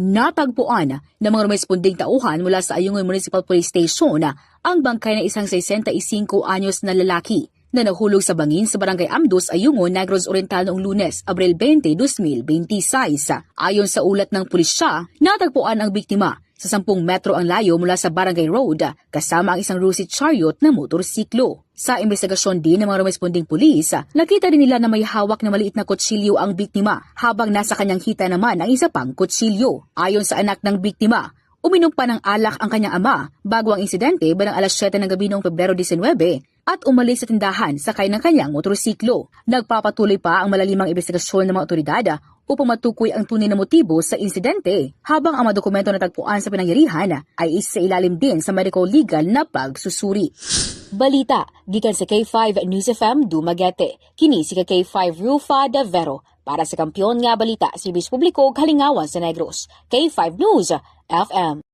Natagpuan ng mga rumesponding tauhan mula sa Ayungin Municipal Police Station ang bangkay ng isang 65 anyos na lalaki na nahulog sa bangin sa Barangay Amdos, Ayungon, Negros Oriental noong Lunes, Abril 20, 2026. Ayon sa ulat ng pulisya, natagpuan ang biktima sa 10 metro ang layo mula sa Barangay Road kasama ang isang Rusi chariot na motorsiklo. Sa investigasyon din ng mga rumesponding pulis, nakita rin nila na may hawak na maliit na kutsilyo ang biktima habang nasa kanyang hita naman ang isa pang kutsilyo. Ayon sa anak ng biktima, uminom pa ng alak ang kanyang ama bago ang insidente bandang alas 7 ng gabi noong Pebrero 19 at umalis sa tindahan sakay ng kanyang motorsiklo. Nagpapatuloy pa ang malalimang investigasyon ng mga otoridad upang matukoy ang tunay na motibo sa insidente, habang ang mga dokumento na tagpuan sa pinangyarihan ay isa ilalim din sa medico-legal na pagsusuri. Balita gikan sa K5 News FM Dumaguete. Kini si K5 Rufa de Vero para sa Kampiyon nga Balita, Serbisyo Publiko, Kalingawan sa Negros. K5 News FM.